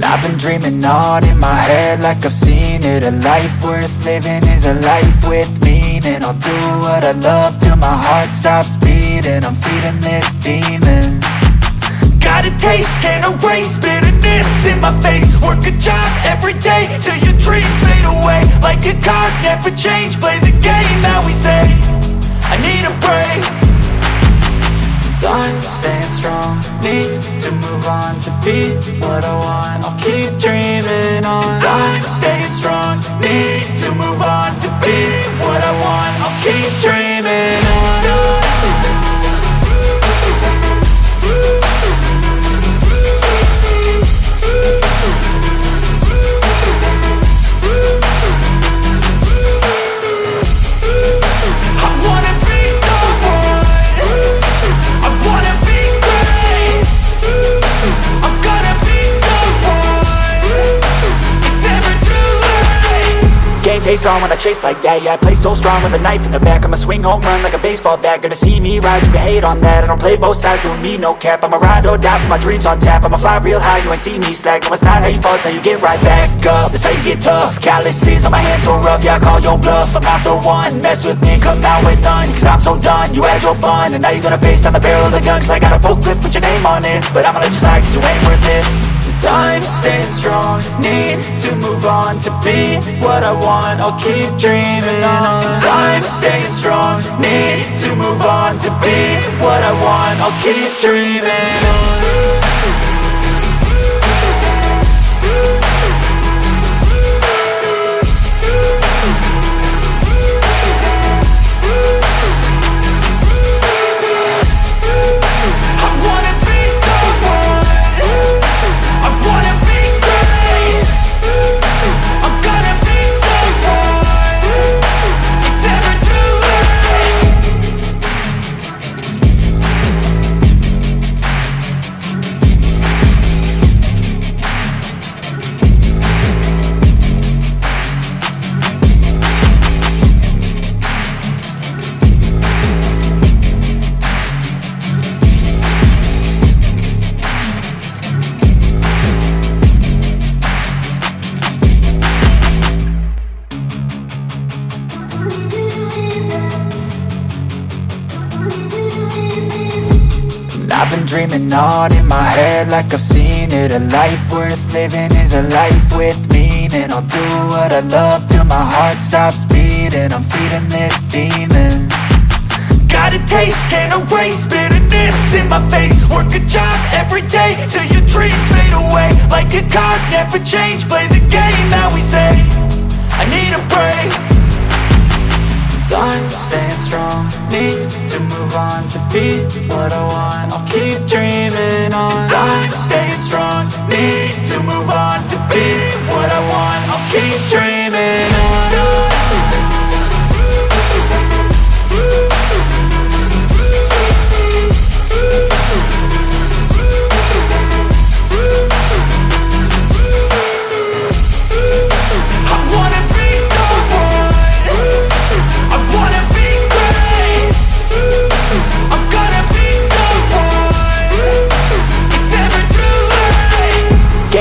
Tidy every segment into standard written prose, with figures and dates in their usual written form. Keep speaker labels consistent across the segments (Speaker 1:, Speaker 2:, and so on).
Speaker 1: I've been dreaming on in my head like I've seen it. A life worth living is a life with meaning. I'll do what I love till my heart stops beating. I'm feeding this demon. Got a taste, can't erase bitterness in my face. Work a job every day till your dreams fade away. Like a card, never change, play the game that we say. I need a break. I'm staying strong, need to move on to be what I want. I'll keep dreaming on. I'm staying strong, need to move on to be what I want. I'll keep dreaming on. Face on when I chase like that, yeah, I play so strong with a knife in the back. I'ma swing home run like a baseball bat. Gonna see me rise if you hate on that. I don't play both sides, doing me no cap. I'ma ride or die for my dreams on tap. I'ma fly real high, you ain't see me slack. No, it's not how you fall, it's how you get right back up. That's how you get tough. Calluses on my hands so rough, yeah, I call your bluff. I'm not the one, mess with me and come out with none. Cause I'm so done, you had your fun. And now you're gonna face down the barrel of the gun. Cause I got a full clip, put your name on it. But I'ma let you slide cause you ain't worth it. I'm staying strong, need to move on to be what I want. I'll keep dreaming on. I'm staying strong, need to move on to be what I want. I'll keep dreaming on. I've been dreaming on in my head like I've seen it. A life worth living is a life with meaning. I'll do what I love till my heart stops beating. I'm feeding this demon. Got a taste, can't erase bitterness in my face. Work a job every day till your dreams fade away. Like a card, never change, play the game that we say. I need a break. I'm staying strong, need to move on to be what I want. I'll keep dreaming on. I'm staying strong, need to move on to be what I want. I'll keep dreaming on.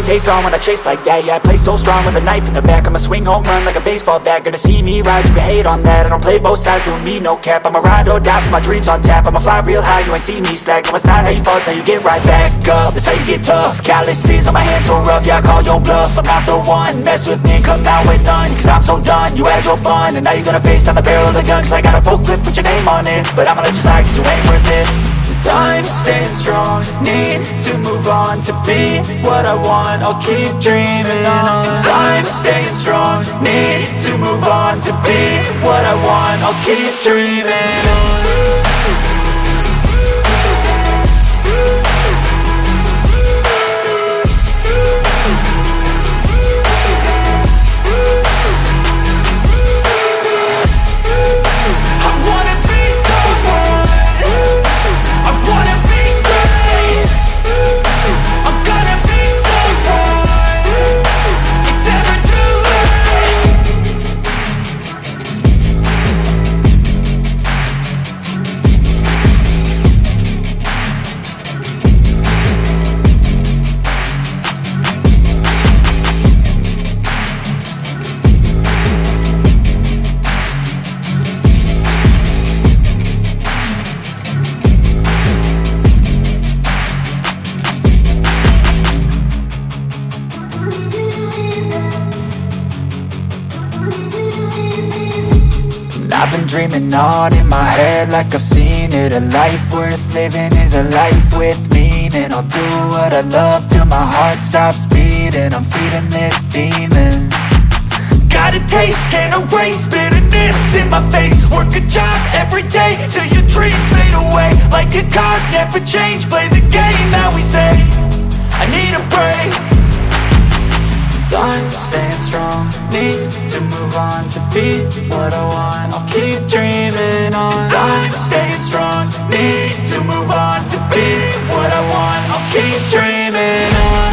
Speaker 1: Face on when I chase like that, yeah, I play so strong with a knife in the back. I'ma swing home run like a baseball bat. Gonna see me rise if you hate on that. I don't play both sides, doing me no cap. I'ma ride or die for my dreams on tap. I'ma fly real high, you ain't see me slack. No, it's not how you fall, it's how you get right back up. That's how you get tough. Calluses on my hands so rough, yeah, I call your bluff. I'm not the one, mess with me and come out with none. Cause I'm so done, you had your fun. And now you're gonna face down the barrel of the gun. Cause I got a full clip, put your name on it. But I'ma let you slide cause you ain't worth it. I'm staying strong, need to move on to be what I want. I'll keep dreaming on. I'm staying strong, need to move on to be what I want. I'll keep dreaming on. dreaming on in my head like I've seen it. A life worth living is a life with meaning. I'll do what I love till my heart stops beating. I'm feeding this demon. Got a taste, can't erase bitterness in my face. Work a job every day till your dreams fade away. Like a card, never change, play the game that we say. I need a break. I'm staying strong, need to move on to be what I want. I'll keep dreaming on. I'm staying strong, need to move on to be what I want. I'll keep dreaming on.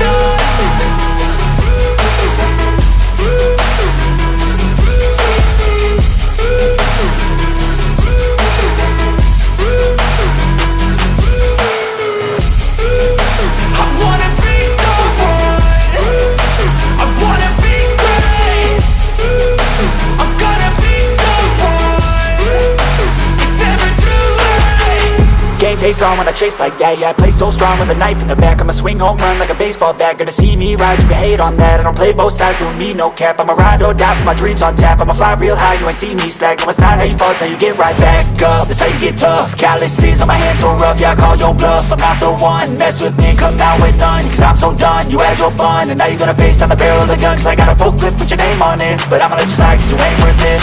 Speaker 1: Face on when I chase like that, yeah, I play so strong with a knife in the back. I'ma swing home run like a baseball bat. Gonna see me rise, you can hate on that. I don't play both sides, doing me no cap. I'ma ride or die for my dreams on tap. I'ma fly real high, you ain't see me slack. No, it's not how you fall, it's how you get right back up. That's how you get tough. Calluses on my hands so rough, yeah, I call your bluff. I'm not the one, mess with me, come out with none. Cause I'm so done, you had your fun. And now you're gonna face down the barrel of the gun. Cause I got a full clip, put your name on it. But I'ma let you slide cause you ain't worth it.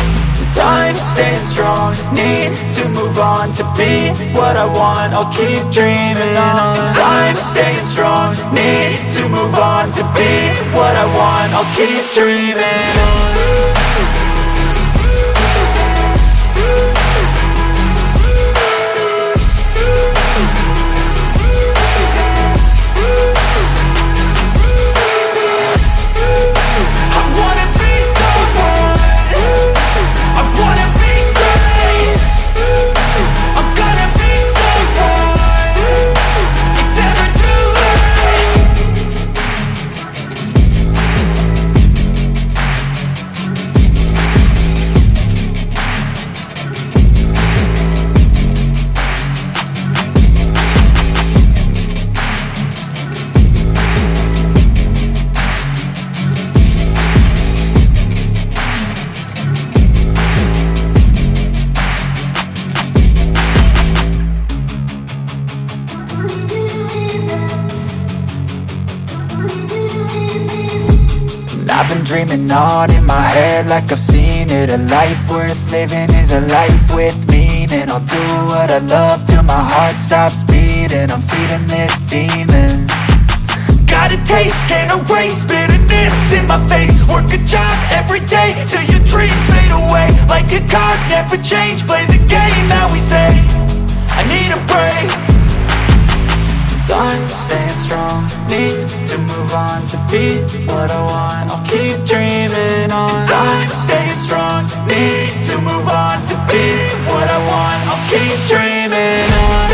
Speaker 1: I'm staying strong, need to move on to be what I want. I'll keep dreaming on. I'm staying strong, need to move on to be what I want. I'll keep dreaming on. I've been dreaming on in my head like I've seen it. A life worth living is a life with meaning. I'll do what I love till my heart stops beating. I'm feeding this demon. Got a taste, can't erase bitterness in my face. Work a job every day till your dreams fade away. Like a card, never change, play the game that we say. I need a break. I'm staying strong, need to move on to be what I want. I'll keep dreaming on. I'm staying strong, need to move on to be what I want. I'll keep dreaming on.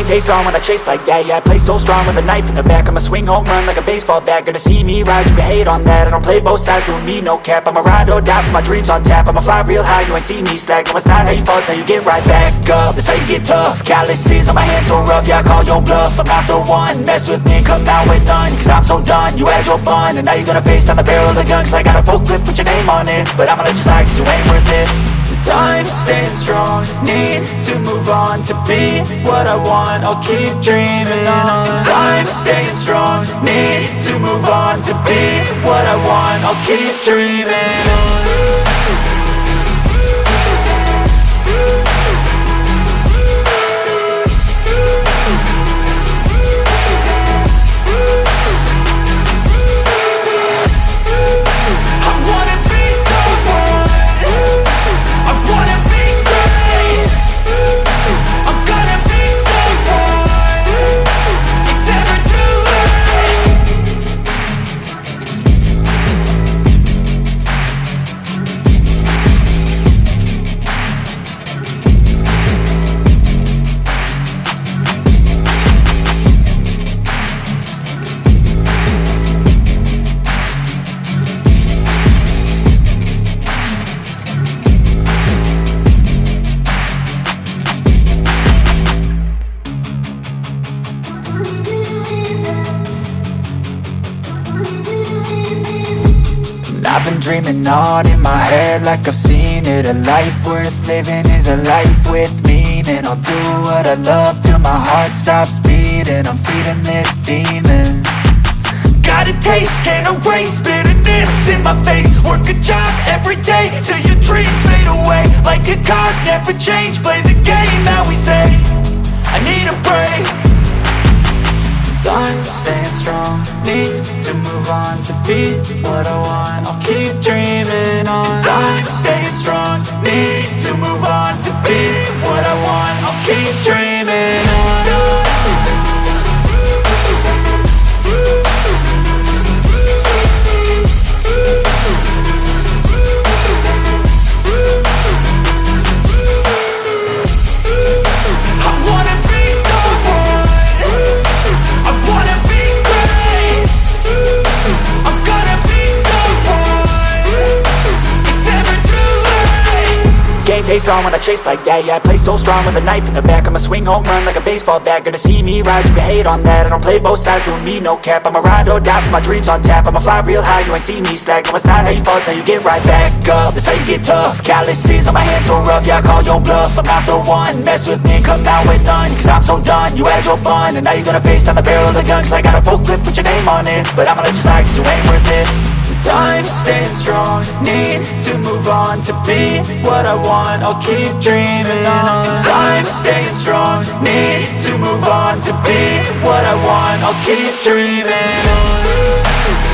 Speaker 1: Face on when I chase like that, yeah, I play so strong with a knife in the back. I'ma swing home run like a baseball bat. Gonna see me rise, you can hate on that. I don't play both sides, doing me no cap. I'ma ride or die for my dreams on tap. I'ma fly real high, you ain't see me slack. No, it's not how you fall, it's how you get right back up. That's how you get tough. Calluses on my hands so rough, yeah, I call your bluff. I'm not the one, mess with me, come out with none. Cause I'm so done, you had your fun. And now you're gonna face down the barrel of the gun. Cause I got a full clip, put your name on it. But I'ma let you slide cause you ain't worth it. I'm staying strong, need to move on to be what I want. I'll keep dreaming on. I'm staying strong, need to move on to be what I want. I'll keep dreaming on. I've been dreaming on in my head like I've seen it. A life worth living is a life with meaning. I'll do what I love till my heart stops beating. I'm feeding this demon. Got a taste, can't erase bitterness in my face. Work a job every day till your dreams fade away. Like a card, never change, play the game that we say. I need a break. I'm staying strong, need to move on to be what I want. I'll keep dreaming on. I'm staying strong, need to move on to be what I want. I'll keep dreaming on. Game face on when I chase like that. Yeah, I play so strong with a knife in the back. I'ma swing home run like a baseball bat. Gonna see me rise, you can hate on that. I don't play both sides, doing me no cap. I'ma ride or die for my dreams on tap. I'ma fly real high, you ain't see me stack. No, it's not how you fall, it's how you get right back up. That's how you get tough. Calluses on my hands so rough, yeah, I call your bluff. I'm not the one, mess with me, come out with none. Cause I'm so done, you had your fun. And now you're gonna face down the barrel of the gun. Cause I got a full clip, put your name on it. But I'ma let you slide cause you ain't worth it. I'm staying strong, need to move on to be what I want. I'll keep dreaming on. I'm staying strong, need to move on to be what I want. I'll keep dreaming on.